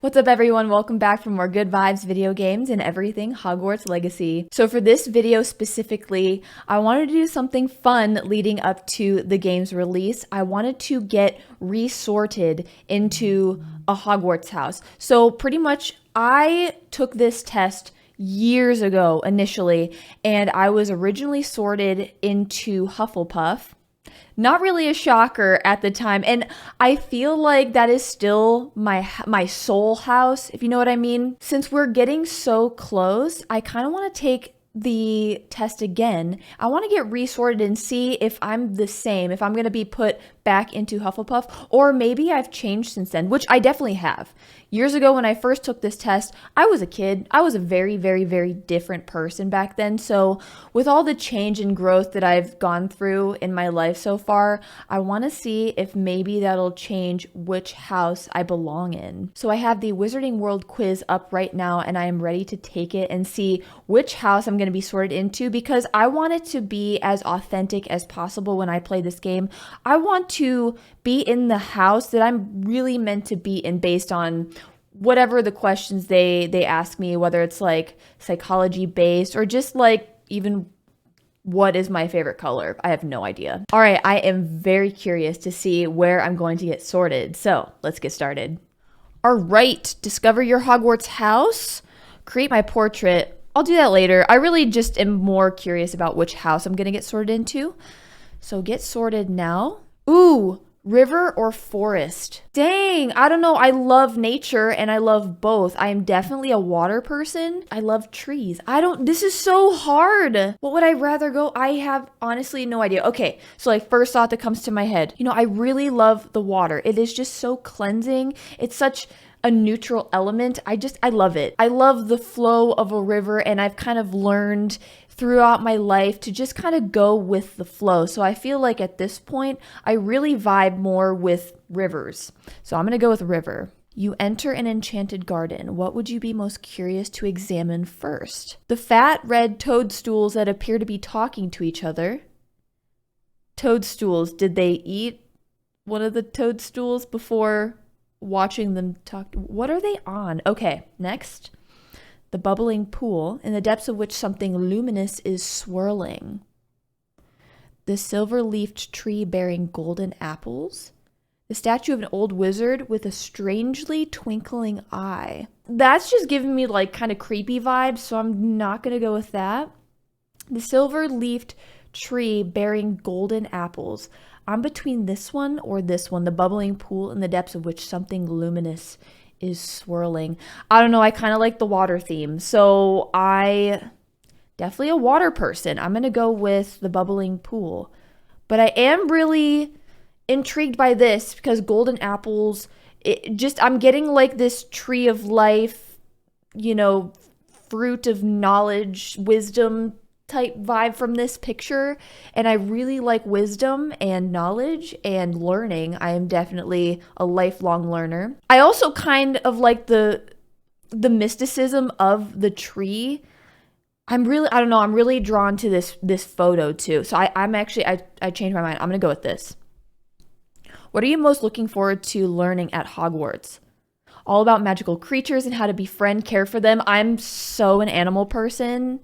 What's up everyone, welcome back for more good vibes video games and everything Hogwarts Legacy. So for this video specifically, I wanted to do something fun leading up to the game's release. I wanted to get resorted into a Hogwarts house. So pretty much I took this test years ago initially, and I was originally sorted into Hufflepuff. Not really a shocker at the time, and I feel like that is still my soul house, if you know what I mean. Since we're getting so close, I kind of want to take the test again. I want to get resorted and see if I'm the same, if I'm going to be put back into Hufflepuff, or maybe I've changed since then, which I definitely have. Years ago when I first took this test, I was a kid. I was a very, very, very different person back then. So with all the change and growth that I've gone through in my life so far, I want to see if maybe that'll change which house I belong in. So I have the Wizarding World quiz up right now, and I am ready to take it and see which house I'm going to be sorted into, because I want it to be as authentic as possible when I play this game. I want to be in the house that I'm really meant to be in based on whatever the questions they ask me, whether it's like psychology based or just like even what is my favorite color. I have no idea. All right, I am very curious to see where I'm going to get sorted. So let's get started. All right, discover your Hogwarts house. Create my portrait. I'll do that later. I really just am more curious about which house I'm going to get sorted into. So get sorted now. Ooh, river or forest? Dang, I don't know. I love nature and I love both. I am definitely a water person. I love trees. This is so hard. What would I rather go? I have honestly no idea. Okay, so like first thought that comes to my head, I really love the water. It is just so cleansing. It's such a neutral element. I love it. I love the flow of a river, and I've kind of learned throughout my life to just kind of go with the flow. So I feel like at this point, I really vibe more with rivers. So I'm going to go with river. You enter an enchanted garden. What would you be most curious to examine first? The fat red toadstools that appear to be talking to each other. Toadstools. Did they eat one of the toadstools before watching them talk? What are they on? Okay, next. The bubbling pool, in the depths of which something luminous is swirling. The silver-leafed tree bearing golden apples. The statue of an old wizard with a strangely twinkling eye. That's just giving me like kind of creepy vibes, so I'm not going to go with that. The silver-leafed tree bearing golden apples. I'm between this one or this one, the bubbling pool in the depths of which something luminous is swirling. I don't know, I kind of like the water theme, so I definitely a water person. I'm gonna go with the bubbling pool, but I am really intrigued by this because golden apples, I'm getting like this tree of life, fruit of knowledge, wisdom type vibe from this picture, and I really like wisdom and knowledge and learning. I am definitely a lifelong learner. I also kind of like the mysticism of the tree. I don't know, I'm really drawn to this photo too. So I changed my mind. I'm gonna go with this. What are you most looking forward to learning at Hogwarts? All about magical creatures and how to befriend, care for them. I'm so an animal person.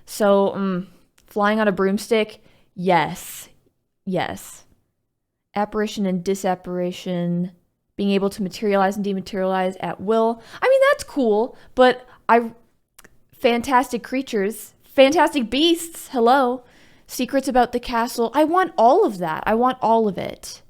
So, flying on a broomstick, yes. Apparition and disapparition, being able to materialize and dematerialize at will. I mean, that's cool, but fantastic creatures, fantastic beasts, hello. Secrets about the castle. I want all of that. I want all of it.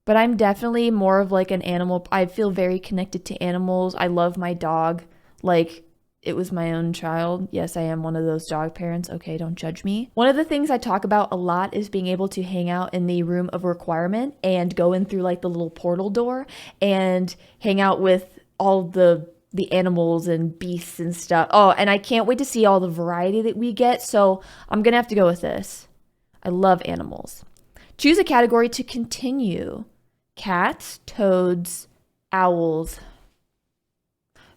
But I'm definitely more of like an animal. I feel very connected to animals. I love my dog. Like, it was my own child. Yes, I am one of those dog parents. Okay, don't judge me. One of the things I talk about a lot is being able to hang out in the room of requirement and go in through like the little portal door and hang out with all the animals and beasts and stuff. Oh, and I can't wait to see all the variety that we get. So I'm going to have to go with this. I love animals. Choose a category to continue. Cats, toads, owls.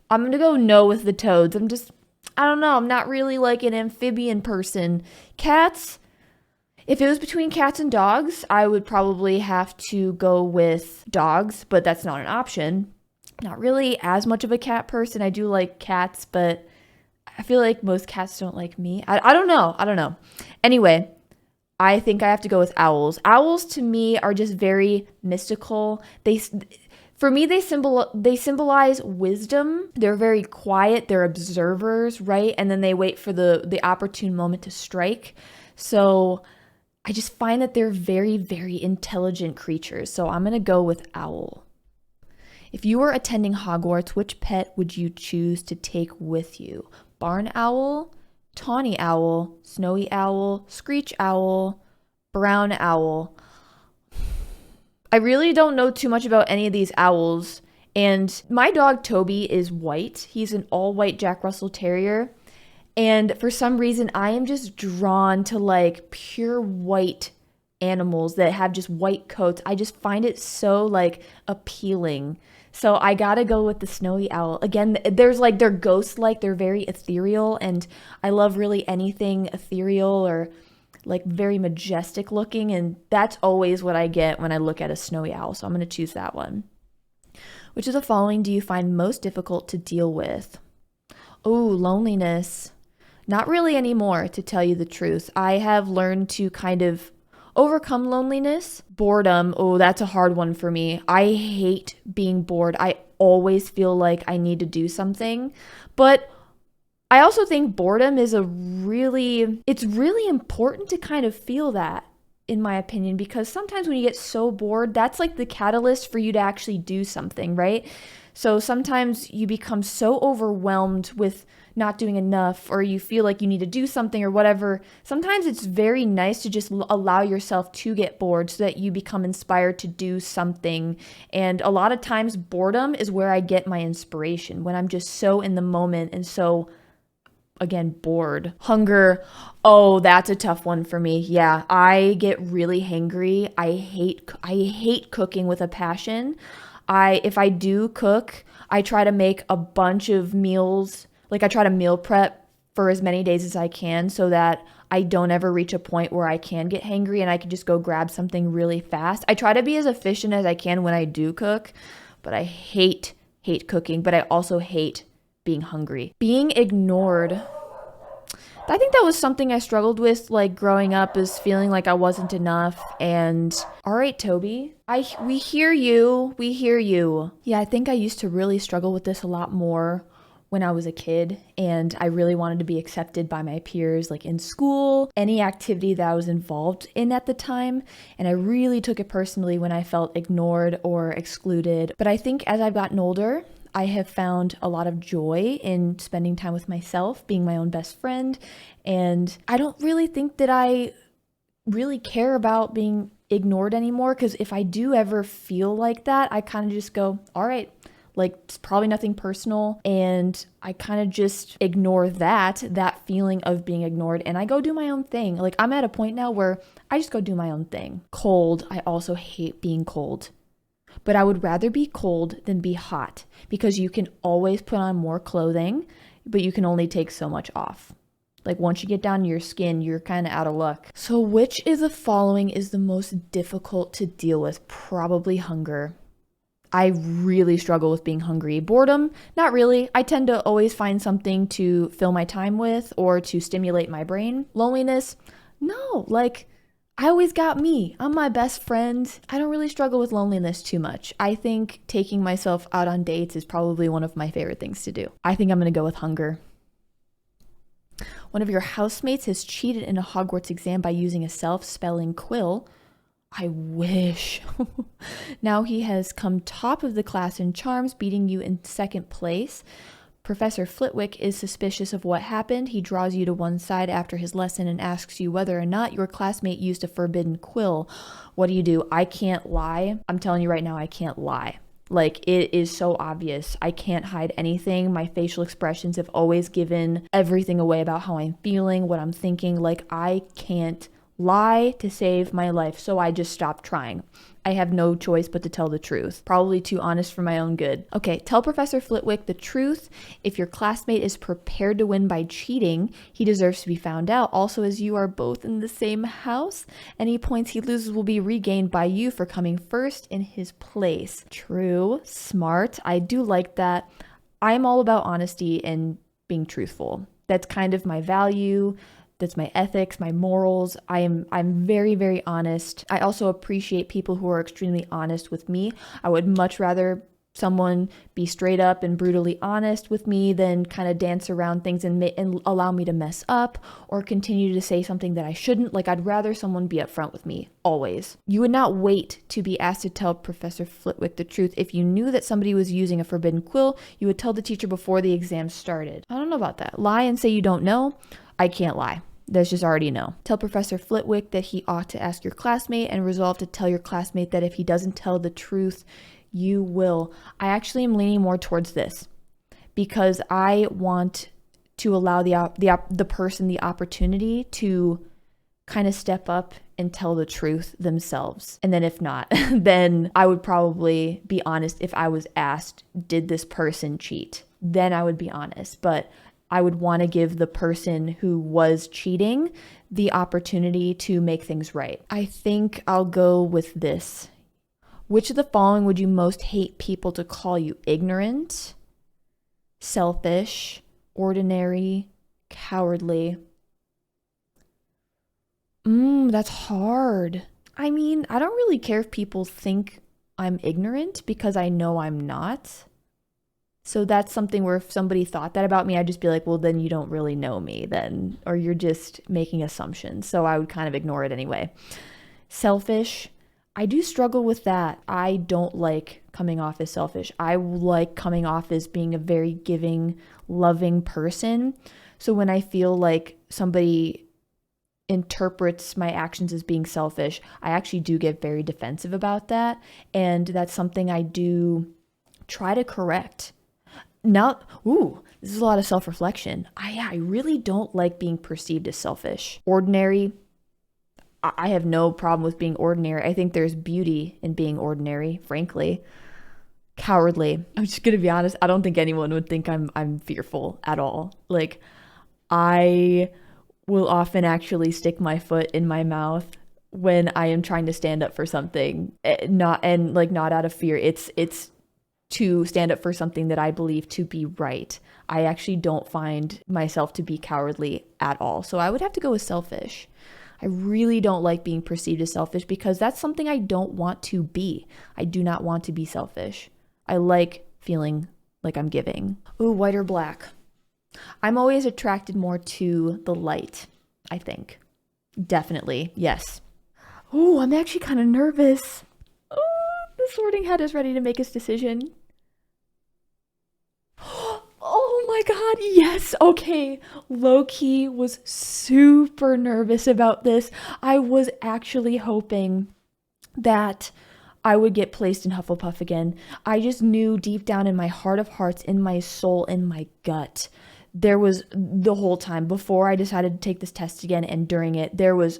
I'm going to go no with the toads. I don't know. I'm not really like an amphibian person. Cats, if it was between cats and dogs, I would probably have to go with dogs, but that's not an option. Not really as much of a cat person. I do like cats, but I feel like most cats don't like me. I don't know. I don't know. Anyway, I think I have to go with owls. Owls to me are just very mystical. For me, they symbolize wisdom. They're very quiet. They're observers, right? And then they wait for the opportune moment to strike. So I just find that they're very, very intelligent creatures. So I'm going to go with owl. If you were attending Hogwarts, which pet would you choose to take with you? Barn owl, tawny owl, snowy owl, screech owl, brown owl. I really don't know too much about any of these owls. And my dog Toby is white. He's an all-white Jack Russell Terrier. And for some reason, I am just drawn to like pure white animals that have just white coats. I just find it so like appealing. So I gotta go with the snowy owl. Again, there's like, they're ghost-like, they're very ethereal, and I love really anything ethereal or like very majestic looking, and that's always what I get when I look at a snowy owl, so I'm gonna choose that one. Which of the following do you find most difficult to deal with? Oh, loneliness. Not really anymore, to tell you the truth. I have learned to kind of overcome loneliness. Boredom, oh, that's a hard one for me. I hate being bored. I always feel like I need to do something. But I also think boredom is it's really important to kind of feel that, in my opinion, because sometimes when you get so bored, that's like the catalyst for you to actually do something, right? So sometimes you become so overwhelmed with not doing enough, or you feel like you need to do something or whatever. Sometimes it's very nice to just allow yourself to get bored so that you become inspired to do something. And a lot of times boredom is where I get my inspiration, when I'm just so in the moment and so, again, bored. Hunger, oh, that's a tough one for me. Yeah, I get really hangry. I hate cooking with a passion. If I do cook, I try to make a bunch of meals. Like, I try to meal prep for as many days as I can so that I don't ever reach a point where I can get hangry and I can just go grab something really fast. I try to be as efficient as I can when I do cook, but I hate cooking, but I also hate being hungry. Being ignored. I think that was something I struggled with, like, growing up, is feeling like I wasn't enough. And all right, Toby, we hear you. We hear you. Yeah, I think I used to really struggle with this a lot more when I was a kid, and I really wanted to be accepted by my peers, like in school, any activity that I was involved in at the time. And I really took it personally when I felt ignored or excluded. But I think as I've gotten older, I have found a lot of joy in spending time with myself, being my own best friend. And I don't really think that I really care about being ignored anymore, because if I do ever feel like that, I kind of just go, all right, like, it's probably nothing personal, and I kind of just ignore that feeling of being ignored, and I go do my own thing. Like, I'm at a point now where I just go do my own thing. Cold, I also hate being cold. But I would rather be cold than be hot, because you can always put on more clothing, but you can only take so much off. Like, once you get down to your skin, you're kind of out of luck. So which of the following is the most difficult to deal with? Probably hunger. I really struggle with being hungry. Boredom, not really. I tend to always find something to fill my time with or to stimulate my brain. Loneliness, no. Like, I always got me. I'm my best friend. I don't really struggle with loneliness too much. I think taking myself out on dates is probably one of my favorite things to do. I think I'm going to go with hunger. One of your housemates has cheated in a Hogwarts exam by using a self-spelling quill. I wish. Now he has come top of the class in charms, beating you in second place. Professor Flitwick is suspicious of what happened. He draws you to one side after his lesson and asks you whether or not your classmate used a forbidden quill. What do? I can't lie. I'm telling you right now, I can't lie. Like, it is so obvious. I can't hide anything. My facial expressions have always given everything away about how I'm feeling, what I'm thinking. Like, I can't lie to save my life, so I just stopped trying. I have no choice but to tell the truth. Probably too honest for my own good. Okay, tell Professor Flitwick the truth. If your classmate is prepared to win by cheating, he deserves to be found out. Also, as you are both in the same house, any points he loses will be regained by you for coming first in his place. True, smart. I do like that. I'm all about honesty and being truthful. That's kind of my value. That's my ethics, my morals. I'm very, very honest. I also appreciate people who are extremely honest with me. I would much rather someone be straight up and brutally honest with me than kind of dance around things and allow me to mess up or continue to say something that I shouldn't. Like, I'd rather someone be upfront with me, always. You would not wait to be asked to tell Professor Flitwick the truth. If you knew that somebody was using a forbidden quill, you would tell the teacher before the exam started. I don't know about that. Lie and say you don't know. I can't lie. There's just already no. Tell Professor Flitwick that he ought to ask your classmate and resolve to tell your classmate that if he doesn't tell the truth, you will. I actually am leaning more towards this because I want to allow the person the opportunity to kind of step up and tell the truth themselves. And then if not, then I would probably be honest if I was asked, did this person cheat? Then I would be honest. But I would want to give the person who was cheating the opportunity to make things right. I think I'll go with this. Which of the following would you most hate people to call you? Ignorant, selfish, ordinary, cowardly? That's hard. I mean, I don't really care if people think I'm ignorant because I know I'm not. So that's something where if somebody thought that about me, I'd just be like, well, then you don't really know me then, or you're just making assumptions. So I would kind of ignore it anyway. Selfish. I do struggle with that. I don't like coming off as selfish. I like coming off as being a very giving, loving person. So when I feel like somebody interprets my actions as being selfish, I actually do get very defensive about that. And that's something I do try to correct. Now, this is a lot of self-reflection. I really don't like being perceived as selfish. Ordinary. I have no problem with being ordinary. I think there's beauty in being ordinary, frankly. Cowardly. I'm just going to be honest. I don't think anyone would think I'm fearful at all. Like, I will often actually stick my foot in my mouth when I am trying to stand up for something, not out of fear. It's to stand up for something that I believe to be right. I actually don't find myself to be cowardly at all. So I would have to go with selfish. I really don't like being perceived as selfish because that's something I don't want to be. I do not want to be selfish. I like feeling like I'm giving. Ooh, white or black? I'm always attracted more to the light, I think. Definitely, yes. Ooh, I'm actually kind of nervous. The sorting hat is ready to make its decision. Oh my god, yes, okay. Low-key was super nervous about this. I was actually hoping that I would get placed in Hufflepuff again. I just knew deep down in my heart of hearts, in my soul, in my gut, there was the whole time before I decided to take this test again and during it, there was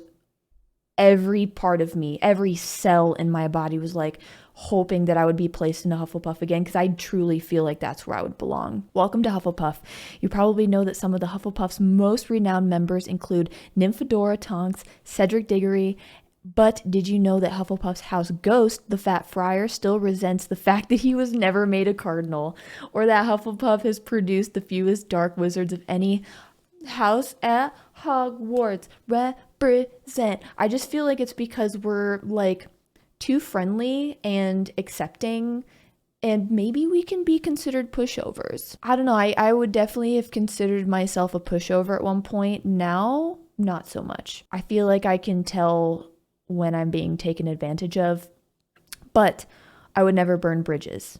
every part of me, every cell in my body was like hoping that I would be placed into Hufflepuff again because I truly feel like that's where I would belong. Welcome to Hufflepuff. You probably know that some of the Hufflepuff's most renowned members include Nymphadora Tonks, Cedric Diggory, but did you know that Hufflepuff's house ghost, the Fat Friar, still resents the fact that he was never made a cardinal, or that Hufflepuff has produced the fewest dark wizards of any house at Hogwarts? Represent. I just feel like it's because we're like too friendly and accepting, and maybe we can be considered pushovers. I don't know. I would definitely have considered myself a pushover at one point. Now, not so much. I feel like I can tell when I'm being taken advantage of, but I would never burn bridges.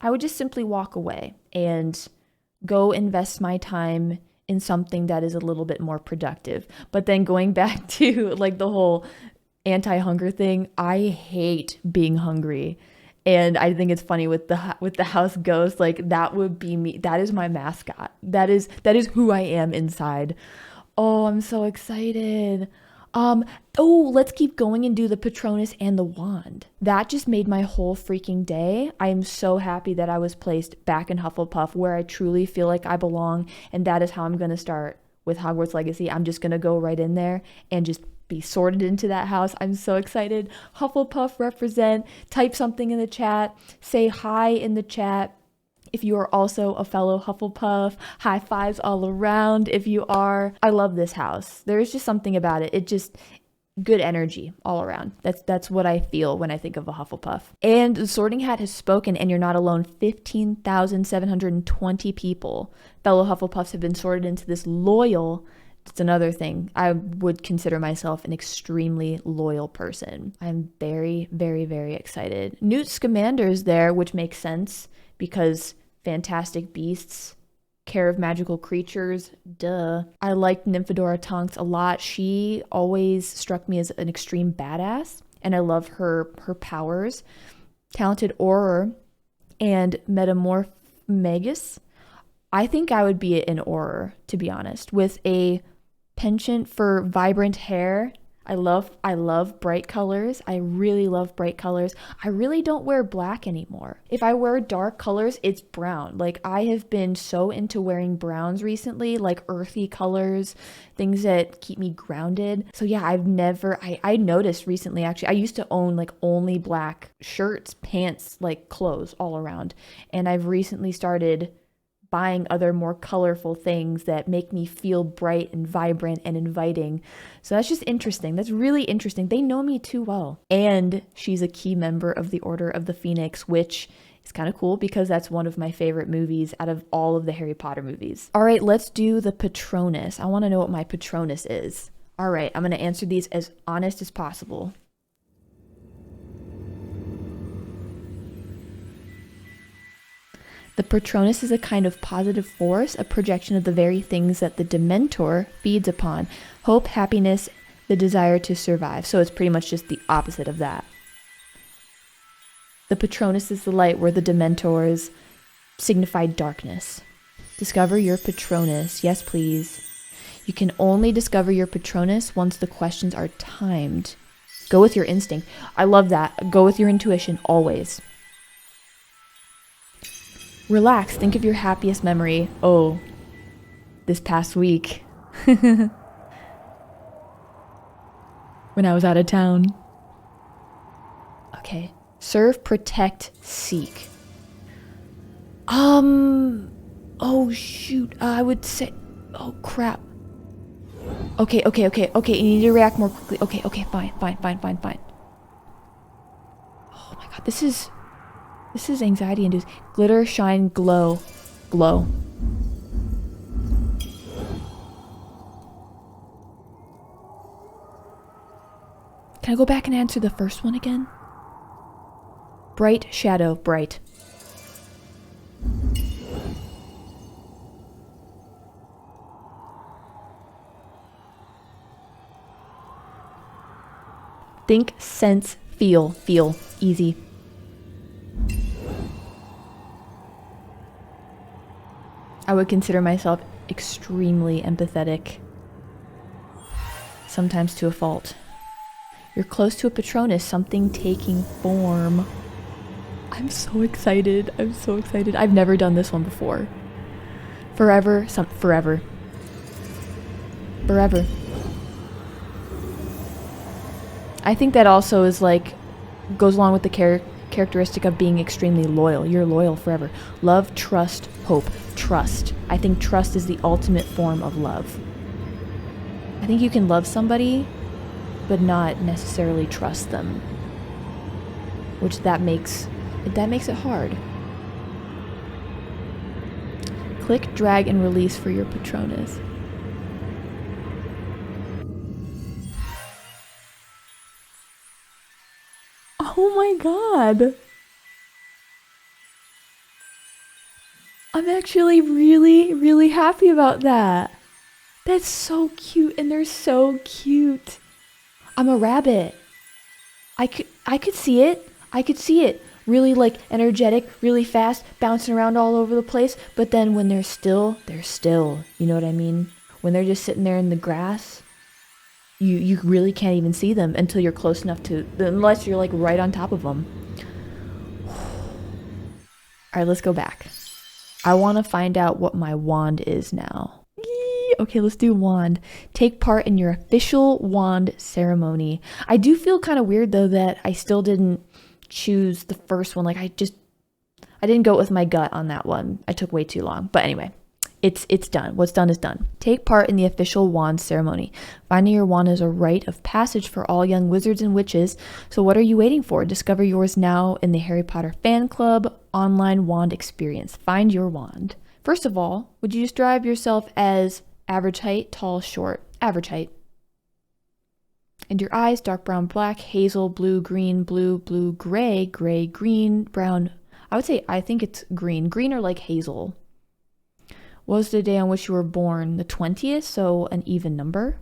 I would just simply walk away and go invest my time in something that is a little bit more productive. But then going back to like the whole anti-hunger thing, I hate being hungry. And I think it's funny with the house ghost, like that would be me. That is my mascot. That is who I am inside. Oh, I'm so excited. Oh, let's keep going and do the Patronus and the wand. That just made my whole freaking day. I am so happy that I was placed back in Hufflepuff where I truly feel like I belong, and that is how I'm going to start with Hogwarts Legacy. I'm just going to go right in there and just be sorted into that house. I'm so excited. Hufflepuff represent. Type something in the chat. Say hi in the chat if you are also a fellow Hufflepuff. High fives all around if you are. I love this house. There's just something about it. It just good energy all around. That's what I feel when I think of a Hufflepuff. And the Sorting Hat has spoken, and you're not alone. 15,720 people, fellow Hufflepuffs, have been sorted into this loyal. It's another thing. I would consider myself an extremely loyal person. I'm very, very, very excited. Newt Scamander's there, which makes sense because Fantastic Beasts, care of magical creatures, duh. I liked Nymphadora Tonks a lot. She always struck me as an extreme badass, and I love her powers. Talented Auror and Metamorphomagus. I think I would be an Auror, to be honest, with a penchant for vibrant hair. I love bright colors. I really love bright colors. I really don't wear black anymore. If I wear dark colors, it's brown. Like, I have been so into wearing browns recently, like earthy colors, things that keep me grounded. So yeah, I noticed recently, actually, I used to own like only black shirts, pants, like clothes all around. And I've recently started buying other more colorful things that make me feel bright and vibrant and inviting. So that's just interesting. That's really interesting. They know me too well. And she's a key member of the Order of the Phoenix, which is kind of cool because that's one of my favorite movies out of all of the Harry Potter movies. All right, let's do the Patronus. I want to know what my Patronus is. All right, I'm going to answer these as honest as possible. The Patronus is a kind of positive force, a projection of the very things that the Dementor feeds upon. Hope, happiness, the desire to survive. So it's pretty much just the opposite of that. The Patronus is the light where the Dementors signify darkness. Discover your Patronus. Yes, please. You can only discover your Patronus once the questions are timed. Go with your instinct. I love that. Go with your intuition always. Relax. Think of your happiest memory. Oh, this past week. When I was out of town. Okay. Serve, protect, seek. Oh shoot. I would say, oh crap. Okay. You need to react more quickly. Okay, fine. Oh my god, this is anxiety induced. Glitter, shine, glow. Glow. Can I go back and answer the first one again? Bright, shadow, bright. Think, sense, feel. Easy. I would consider myself extremely empathetic. Sometimes to a fault. You're close to a Patronus, something taking form. I'm so excited. I've never done this one before. Forever. I think that also is like, goes along with the characteristic of being extremely loyal. You're loyal forever. Love, trust, hope. Trust. I think trust is the ultimate form of love. I think you can love somebody, but not necessarily trust them. Which that makes it hard. Click, drag, and release for your Patronus. Oh my god! I'm actually really, really happy about that. That's so cute, and they're so cute. I'm a rabbit. I could see it. Really like energetic, really fast, bouncing around all over the place. But then when they're still, they're still. You know what I mean? When they're just sitting there in the grass, you really can't even see them until you're close enough to, unless you're like right on top of them. All right, let's go back. I want to find out what my wand is now. Okay, let's do wand. Take part in your official wand ceremony. I do feel kind of weird though that I still didn't choose the first one. Like I didn't go with my gut on that one. I took way too long. But anyway, it's done. What's done is done. Take part in the official wand ceremony. Finding your wand is a rite of passage for all young wizards and witches. So what are you waiting for? Discover yours now in the Harry Potter fan club online wand experience. Find your wand. First of all, would you describe yourself as average height, tall, short? Average height. And your eyes, dark brown, black, hazel, blue, green, blue, blue, gray, gray, green, brown. I think it's green. Green or like hazel. What was the day on which you were born? The 20th, so an even number.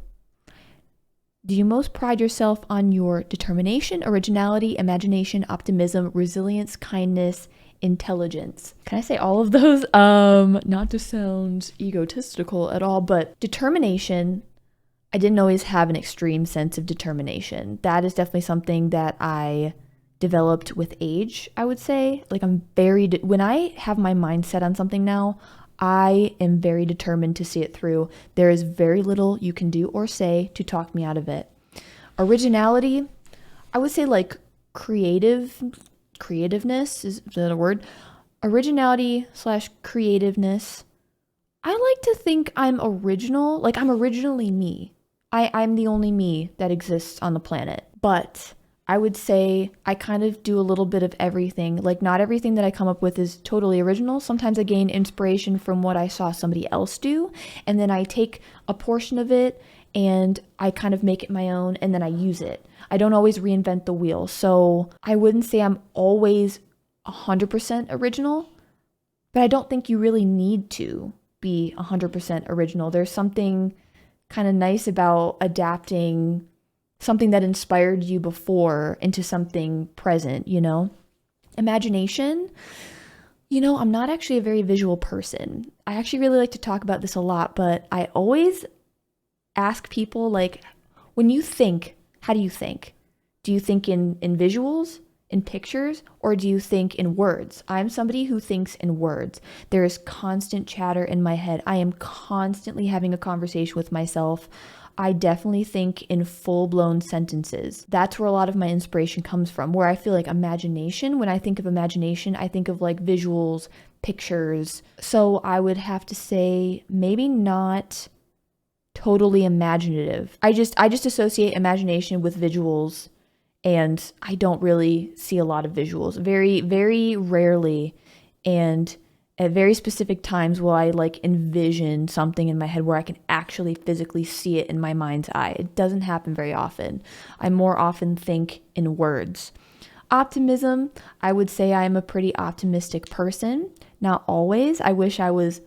Do you most pride yourself on your determination, originality, imagination, optimism, resilience, kindness, intelligence? Can I say all of those? Not to sound egotistical at all, but determination, I didn't always have an extreme sense of determination. That is definitely something that I developed with age, I would say. Like when I have my mind set on something now, I am very determined to see it through. There is very little you can do or say to talk me out of it. Originality, I would say like creativeness, is that a word? Originality / creativeness. I like to think I'm original, like I'm originally me. I'm the only me that exists on the planet. But I would say I kind of do a little bit of everything. Like not everything that I come up with is totally original. Sometimes I gain inspiration from what I saw somebody else do, and then I take a portion of it and I kind of make it my own, and then I use it. I don't always reinvent the wheel. So I wouldn't say I'm always 100% original, but I don't think you really need to be 100% original. There's something kind of nice about adapting something that inspired you before into something present, you know? Imagination, I'm not actually a very visual person. I actually really like to talk about this a lot, but I always ask people, like, when you think, how do you think? Do you think in visuals, in pictures, or do you think in words? I'm somebody who thinks in words. There is constant chatter in my head. I am constantly having a conversation with myself. I definitely think in full-blown sentences. That's where a lot of my inspiration comes from, where I feel like imagination, when I think of imagination, I think of like visuals, pictures. So I would have to say maybe not totally imaginative. I just associate imagination with visuals, and I don't really see a lot of visuals. Very, very rarely, and at very specific times will I like envision something in my head where I can actually physically see it in my mind's eye. It doesn't happen very often. I more often think in words. Optimism, I would say I am a pretty optimistic person. Not always. I wish I was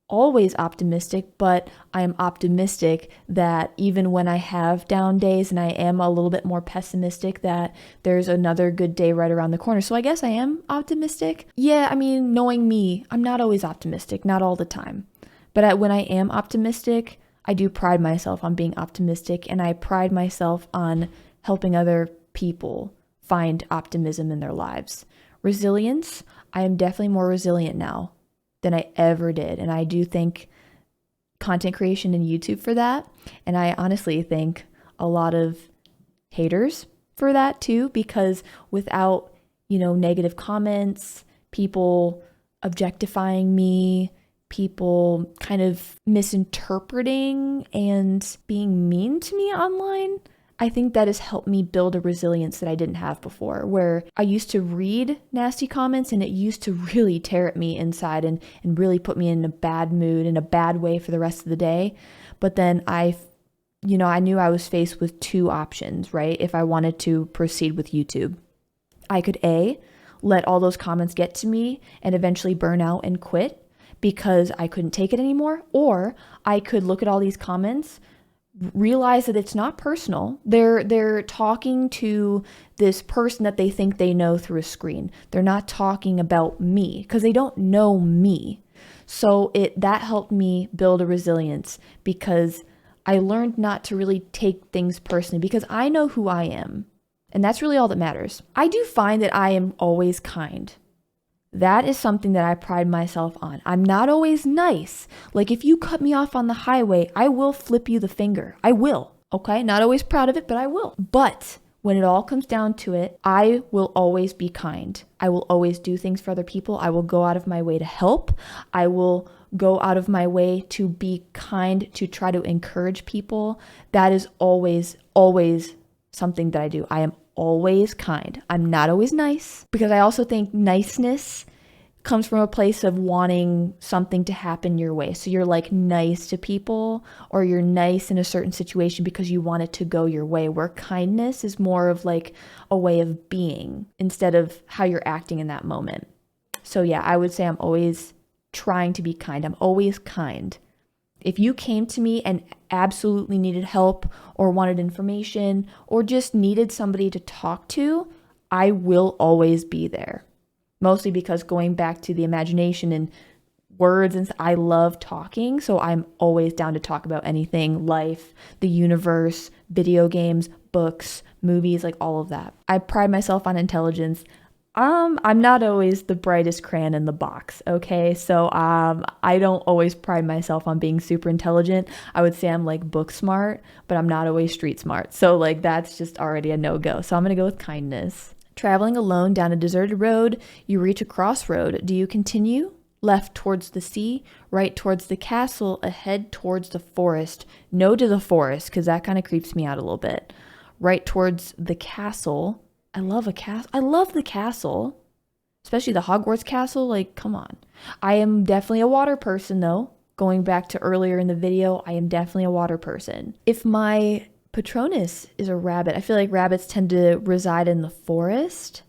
always optimistic, but I am optimistic that even when I have down days and I am a little bit more pessimistic, that there's another good day right around the corner. So I guess I am optimistic. Yeah, I mean, knowing me, I'm not always optimistic, not all the time. But when I am optimistic, I do pride myself on being optimistic, and I pride myself on helping other people find optimism in their lives. Resilience, I am definitely more resilient now than I ever did. And I do thank content creation and YouTube for that. And I honestly thank a lot of haters for that too, because without, negative comments, people objectifying me, people kind of misinterpreting and being mean to me online, I think that has helped me build a resilience that I didn't have before, where I used to read nasty comments and it used to really tear at me inside and really put me in a bad mood, in a bad way for the rest of the day. But then I knew I was faced with two options, right? If I wanted to proceed with YouTube, I could A, let all those comments get to me and eventually burn out and quit because I couldn't take it anymore, or I could look at all these comments, realize that it's not personal. They're talking to this person that they think they know through a screen. They're not talking about me because they don't know me. So that helped me build a resilience, because I learned not to really take things personally because I know who I am. And that's really all that matters. I do find that I am always kind. That is something that I pride myself on. I'm not always nice. Like if you cut me off on the highway, I will flip you the finger. I will. Okay? Not always proud of it, but I will. But when it all comes down to it, I will always be kind. I will always do things for other people. I will go out of my way to help. I will go out of my way to be kind, to try to encourage people. That is always, always something that I do. I am always kind. I'm not always nice because I also think niceness comes from a place of wanting something to happen your way. So you're like nice to people, or you're nice in a certain situation because you want it to go your way, where kindness is more of like a way of being instead of how you're acting in that moment. So yeah, I would say I'm always trying to be kind. I'm always kind. If you came to me and absolutely needed help or wanted information or just needed somebody to talk to, I will always be there. Mostly because going back to the imagination and words, and I love talking, so I'm always down to talk about anything, life, the universe, video games, books, movies, like all of that. I pride myself on intelligence. I'm not always the brightest crayon in the box, okay? So I don't always pride myself on being super intelligent. I would say I'm like book smart, but I'm not always street smart. So like that's just already a no-go. So I'm gonna go with kindness. Traveling alone down a deserted road, you reach a crossroad. Do you continue? Left towards the sea, right towards the castle, ahead towards the forest. No to the forest, because that kind of creeps me out a little bit. Right towards the castle. I love a castle. I love the castle, especially the Hogwarts castle. Like, come on. I am definitely a water person, though. Going back to earlier in the video, I am definitely a water person. If my Patronus is a rabbit, I feel like rabbits tend to reside in the forest.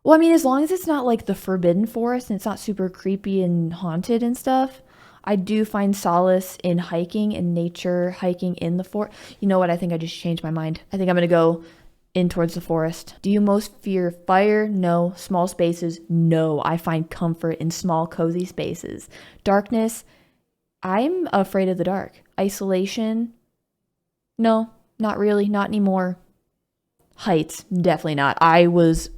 Well, I mean, as long as it's not like the forbidden forest and it's not super creepy and haunted and stuff, I do find solace in hiking in nature, hiking in the forest. You know what? I think I just changed my mind. I think I'm going to go in towards the forest. Do you most fear fire? No. Small spaces? No. I find comfort in small, cozy spaces. Darkness? I'm afraid of the dark. Isolation? No, not really. Not anymore. Heights? Definitely not. I was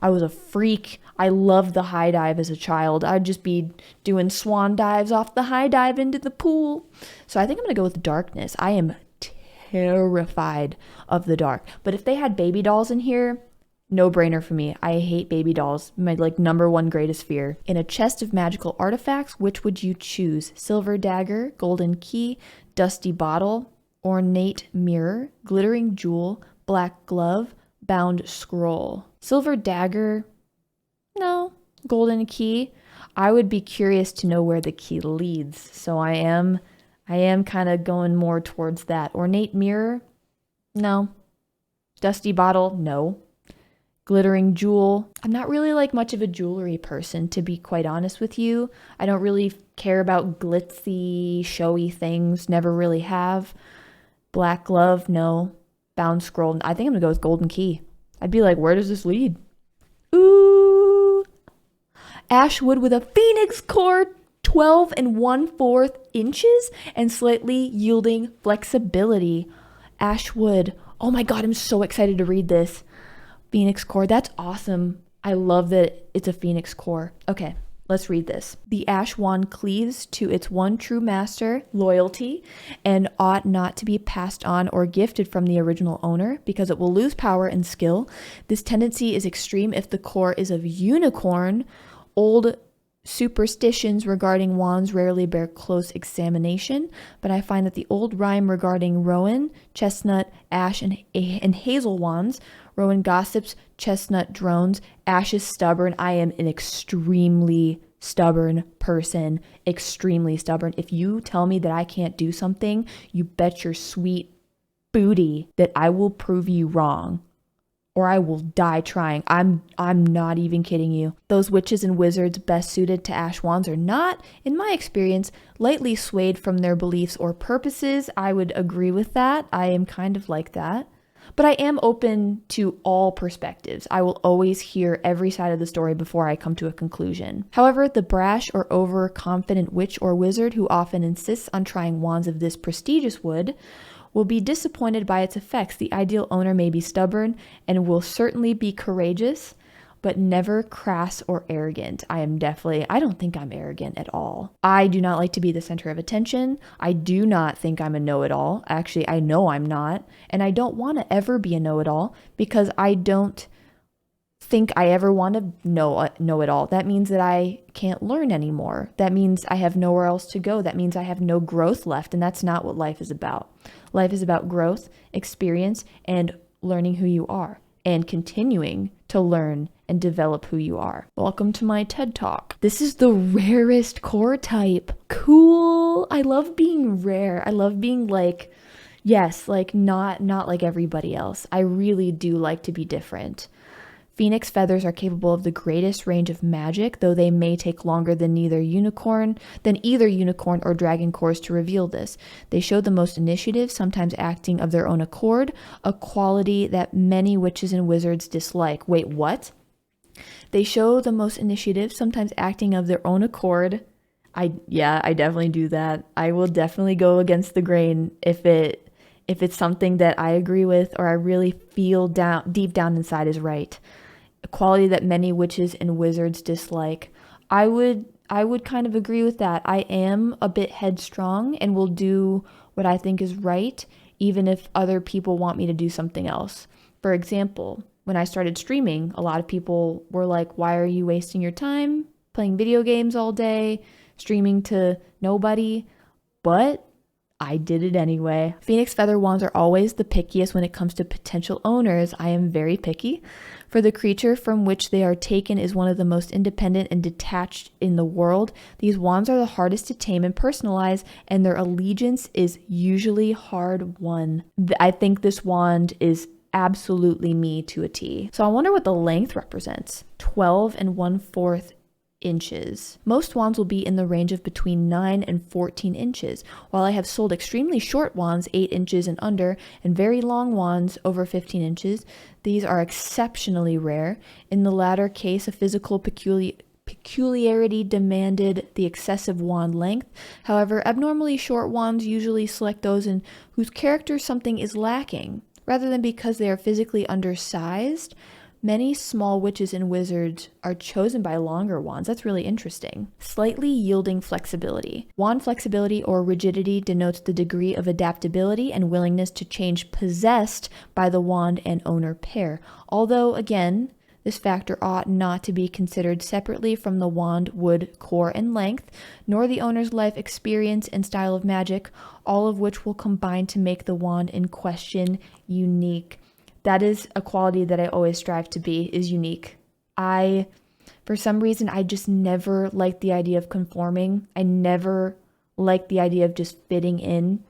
a freak. I loved the high dive as a child. I'd just be doing swan dives off the high dive into the pool. So I think I'm going to go with darkness. I am terrified of the dark. But if they had baby dolls in here, no brainer for me. I hate baby dolls. My like number one greatest fear. In a chest of magical artifacts, which would you choose? Silver dagger, golden key, dusty bottle, ornate mirror, glittering jewel, black glove, bound scroll. Silver dagger, no. Golden key, I would be curious to know where the key leads. So I am kind of going more towards that. Ornate mirror, no. Dusty bottle, no. Glittering jewel, I'm not really like much of a jewelry person, to be quite honest with you. I don't really care about glitzy, showy things, never really have. Black glove, no. Bound scroll, I think I'm gonna go with golden key. I'd be like, where does this lead? Ooh. Ash wood with a phoenix core, 12 1/4 inches, and slightly yielding flexibility. Ash wood. Oh my god, I'm so excited to read this. Phoenix core, that's awesome. I love that it's a phoenix core. Okay, let's read this. The ash wand cleaves to its one true master, loyalty, and ought not to be passed on or gifted from the original owner because it will lose power and skill. This tendency is extreme if the core is of unicorn. Old superstitions regarding wands rarely bear close examination, but I find that the old rhyme regarding rowan, chestnut, ash, and hazel wands, rowan gossips, chestnut drones, ash is stubborn. I am an extremely stubborn person, extremely stubborn. If you tell me that I can't do something, you bet your sweet booty that I will prove you wrong. Or I will die trying. I'm not even kidding you. Those witches and wizards best suited to ash wands are not, in my experience, lightly swayed from their beliefs or purposes. I would agree with that. I am kind of like that. But I am open to all perspectives. I will always hear every side of the story before I come to a conclusion. However, the brash or overconfident witch or wizard who often insists on trying wands of this prestigious wood will be disappointed by its effects. The ideal owner may be stubborn and will certainly be courageous, but never crass or arrogant. I don't think I'm arrogant at all. I do not like to be the center of attention. I do not think I'm a know-it-all. Actually, I know I'm not. And I don't want to ever be a know-it-all because I don't think I ever want to know it all. That means that I can't learn anymore. That means I have nowhere else to go. That means I have no growth left. And that's not what life is about. Life is about growth, experience, and learning who you are and continuing to learn and develop who you are. Welcome to my TED Talk. This is the rarest core type. Cool. I love being rare. I love being like, yes, like not like everybody else. I really do like to be different. Phoenix feathers are capable of the greatest range of magic, though they may take longer than either unicorn or dragon cores to reveal this. They show the most initiative, sometimes acting of their own accord, a quality that many witches and wizards dislike. Wait, what? They show the most initiative, sometimes acting of their own accord. I definitely do that. I will definitely go against the grain if it's something that I agree with or I really feel deep down inside is right. A quality that many witches and wizards dislike. I would kind of agree with that. I am a bit headstrong and will do what I think is right, even if other people want me to do something else. For example, when I started streaming, a lot of people were like, why are you wasting your time playing video games all day, streaming to nobody? But I did it anyway. Phoenix feather wands are always the pickiest when it comes to potential owners. I am very picky. For the creature from which they are taken is one of the most independent and detached in the world. These wands are the hardest to tame and personalize, and their allegiance is usually hard won. I think this wand is absolutely me to a T. So I wonder what the length represents. 12 1/4 inches. Most wands will be in the range of between 9 and 14 inches, while I have sold extremely short wands 8 inches and under, and very long wands over 15 inches. These are exceptionally rare. In the latter case, a physical peculiarity demanded the excessive wand length. However, abnormally short wands usually select those in whose character something is lacking, rather than because they are physically undersized. Many small witches and wizards are chosen by longer wands. That's really interesting. Slightly yielding flexibility. Wand flexibility or rigidity denotes the degree of adaptability and willingness to change possessed by the wand and owner pair. Although, again, this factor ought not to be considered separately from the wand wood core and length, nor the owner's life experience and style of magic, all of which will combine to make the wand in question unique. That is a quality that I always strive to be, is unique. For some reason, I just never liked the idea of conforming. I never liked the idea of just fitting in.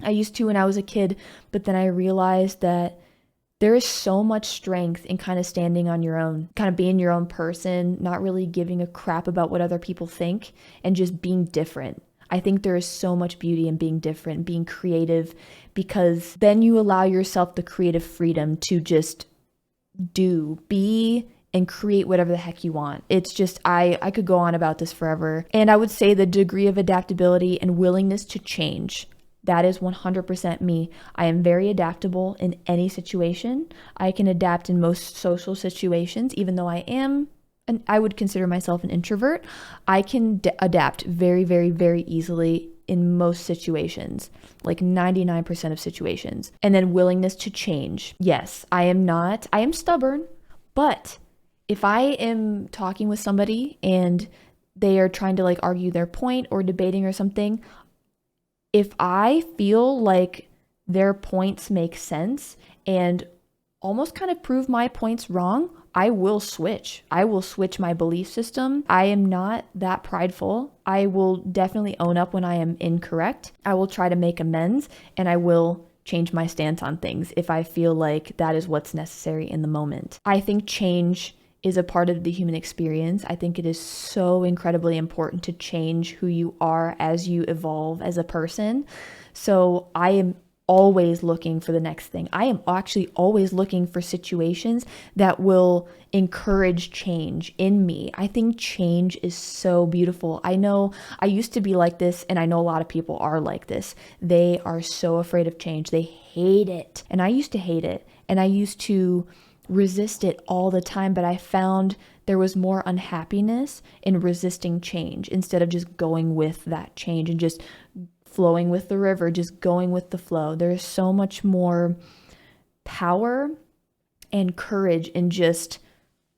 I used to when I was a kid, but then I realized that there is so much strength in kind of standing on your own, kind of being your own person, not really giving a crap about what other people think, and just being different. I think there is so much beauty in being different, being creative, because then you allow yourself the creative freedom to just be, and create whatever the heck you want. It's just, I could go on about this forever. And I would say the degree of adaptability and willingness to change. That is 100% me. I am very adaptable in any situation. I can adapt in most social situations, even though I would consider myself an introvert. I can adapt very, very, very easily in most situations, like 99% of situations. And then willingness to change. Yes, I am stubborn, but if I am talking with somebody and they are trying to like argue their point or debating or something, if I feel like their points make sense and almost kind of prove my points wrong, I will switch. I will switch my belief system. I am not that prideful. I will definitely own up when I am incorrect. I will try to make amends, and I will change my stance on things if I feel like that is what's necessary in the moment. I think change is a part of the human experience. I think it is so incredibly important to change who you are as you evolve as a person. So I am always looking for the next thing. I am actually always looking for situations that will encourage change in me. I think change is so beautiful. I know I used to be like this, and I know a lot of people are like this. They are so afraid of change. They hate it. And I used to hate it. And I used to resist it all the time, but I found there was more unhappiness in resisting change instead of just going with that change and just flowing with the river, just going with the flow. There's so much more power and courage in just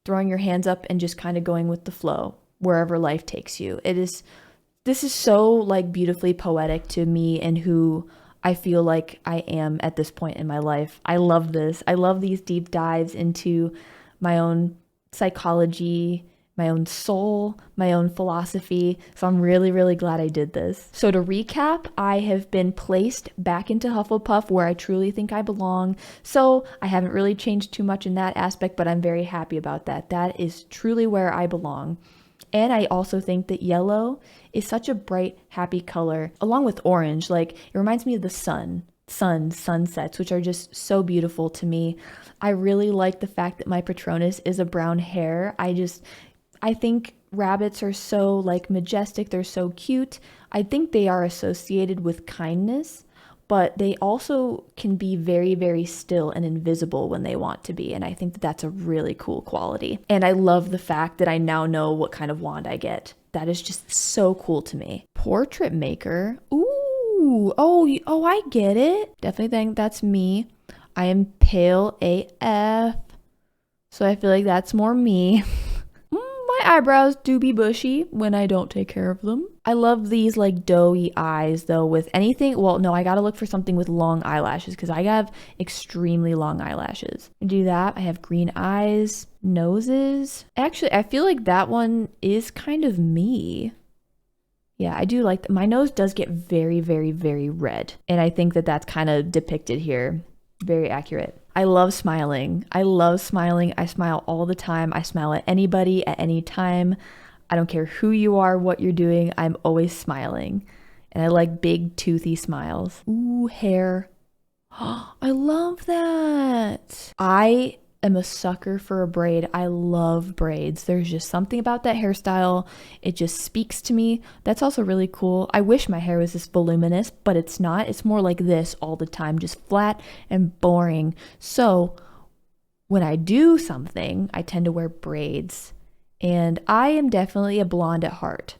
throwing your hands up and just kind of going with the flow wherever life takes you. This is so like beautifully poetic to me and who I feel like I am at this point in my life. I love this. I love these deep dives into my own psychology, my own soul, my own philosophy. So I'm really, really glad I did this. So to recap, I have been placed back into Hufflepuff where I truly think I belong. So I haven't really changed too much in that aspect, but I'm very happy about that. That is truly where I belong. And I also think that yellow is such a bright, happy color, along with orange. Like, it reminds me of the sunsets, which are just so beautiful to me. I really like the fact that my Patronus is a brown hare. I think rabbits are so like majestic. They're so cute. I think they are associated with kindness, but they also can be very, very still and invisible when they want to be. And I think that that's a really cool quality. And I love the fact that I now know what kind of wand I get. That is just so cool to me. Portrait maker. Ooh, oh, I get it. Definitely think that's me. I am pale AF. So I feel like that's more me. My eyebrows do be bushy when I don't take care of them. I love these like doughy eyes though with anything. Well, no, I gotta look for something with long eyelashes because I have extremely long eyelashes. I do that. I have green eyes, noses. Actually, I feel like that one is kind of me. Yeah, I do like that. My nose does get very, very, very red. And I think that that's kind of depicted here. Very accurate. I love smiling. I smile all the time. I smile at anybody at any time. I don't care who you are, what you're doing. I'm always smiling. And I like big, toothy smiles. Ooh, hair. I love that. I am a sucker for a braid. I love braids. There's just something about that hairstyle. It just speaks to me. That's also really cool. I wish my hair was this voluminous, but it's not. It's more like this all the time, just flat and boring. So when I do something, I tend to wear braids. And I am definitely a blonde at heart.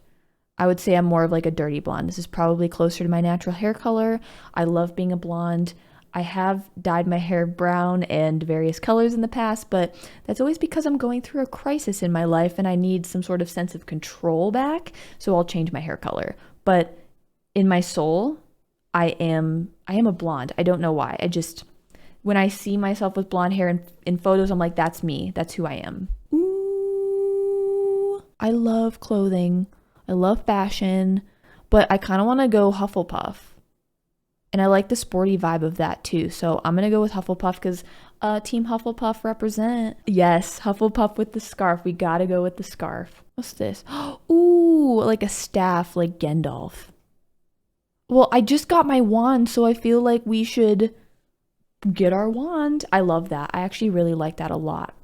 I would say I'm more of like a dirty blonde. This is probably closer to my natural hair color. I love being a blonde. I have dyed my hair brown and various colors in the past, but that's always because I'm going through a crisis in my life and I need some sort of sense of control back, so I'll change my hair color. But in my soul, I am a blonde. I don't know why. When I see myself with blonde hair in photos, I'm like, that's me. That's who I am. Ooh, I love clothing. I love fashion, but I kind of want to go Hufflepuff. And I like the sporty vibe of that too. So I'm going to go with Hufflepuff because Team Hufflepuff represent. Yes, Hufflepuff with the scarf. We got to go with the scarf. What's this? Ooh, like a staff like Gandalf. Well, I just got my wand, so I feel like we should get our wand. I love that. I actually really like that a lot.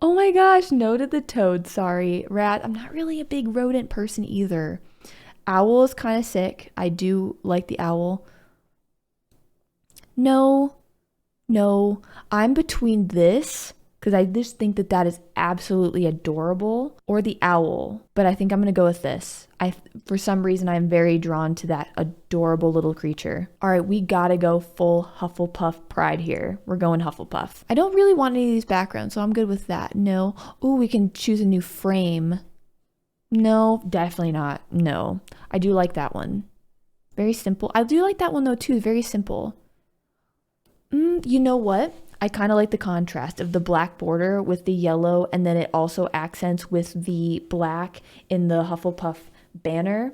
Oh my gosh, no to the toad. Sorry. Rat. I'm not really a big rodent person either. Owl is kind of sick. I do like the owl. No. I'm between this, because I just think that that is absolutely adorable, or the owl. But I think I'm going to go with this. For some reason, I'm very drawn to that adorable little creature. All right, we got to go full Hufflepuff pride here. We're going Hufflepuff. I don't really want any of these backgrounds, so I'm good with that. No. Ooh, we can choose a new frame. No, definitely not. No, I do like that one. Very simple. I do like that one though too. Very simple. You know what? I kind of like the contrast of the black border with the yellow, and then it also accents with the black in the Hufflepuff banner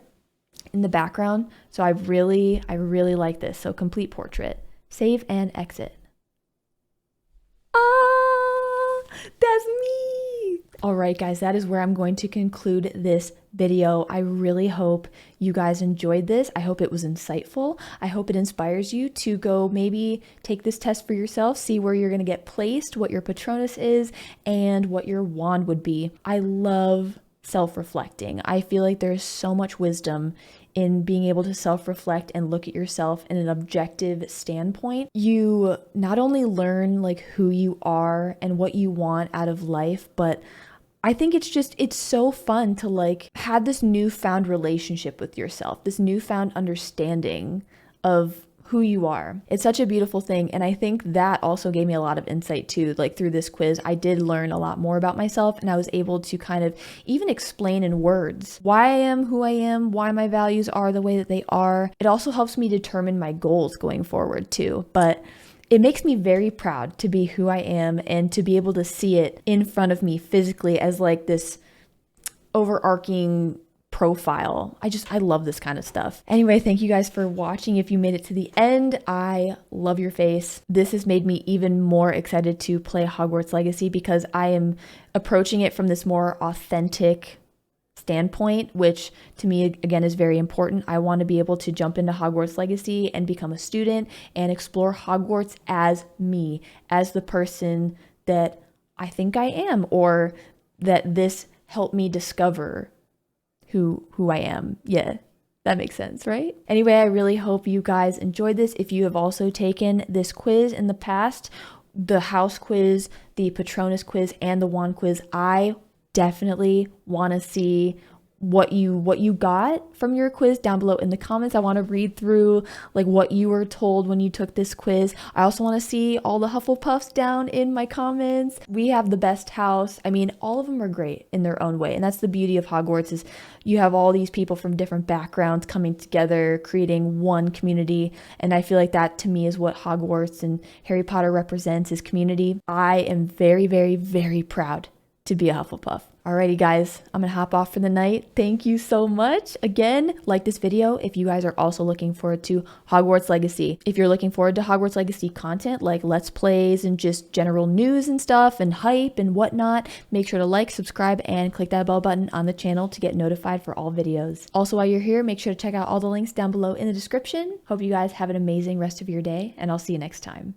in the background. So I really like this. So complete portrait. Save and exit. Ah, that's me. All right, guys, that is where I'm going to conclude this video. I really hope you guys enjoyed this. I hope it was insightful. I hope it inspires you to go maybe take this test for yourself, see where you're going to get placed, what your Patronus is, and what your wand would be. I love self-reflecting. I feel like there's so much wisdom in being able to self-reflect and look at yourself in an objective standpoint. You not only learn like who you are and what you want out of life, but I think it's so fun to like have this newfound relationship with yourself, this newfound understanding of who you are. It's such a beautiful thing. And I think that also gave me a lot of insight too. Like through this quiz, I did learn a lot more about myself, and I was able to kind of even explain in words why I am who I am, why my values are the way that they are. It also helps me determine my goals going forward too. But it makes me very proud to be who I am and to be able to see it in front of me physically as like this overarching profile. I love this kind of stuff. Anyway, thank you guys for watching. If you made it to the end, I love your face. This has made me even more excited to play Hogwarts Legacy because I am approaching it from this more authentic standpoint, which to me again is very important. I want to be able to jump into Hogwarts Legacy and become a student and explore Hogwarts as me, as the person that I think I am, or that this helped me discover who I am. Yeah, that makes sense, right? Anyway, I really hope you guys enjoyed this. If you have also taken this quiz in the past, the house quiz, the Patronus quiz, and the wand quiz, I definitely want to see what you got from your quiz down below in the comments. I want to read through like what you were told when you took this quiz. I also want to see all the Hufflepuffs down in my comments. We have the best house. I mean, all of them are great in their own way. And that's the beauty of Hogwarts, is you have all these people from different backgrounds coming together, creating one community. And I feel like that to me is what Hogwarts and Harry Potter represents, is community. I am very, very, very proud to be a Hufflepuff. Alrighty guys, I'm gonna hop off for the night. Thank you so much. Again, like this video if you guys are also looking forward to Hogwarts Legacy. If you're looking forward to Hogwarts Legacy content like Let's Plays and just general news and stuff and hype and whatnot, make sure to like, subscribe, and click that bell button on the channel to get notified for all videos. Also, while you're here, make sure to check out all the links down below in the description. Hope you guys have an amazing rest of your day, and I'll see you next time.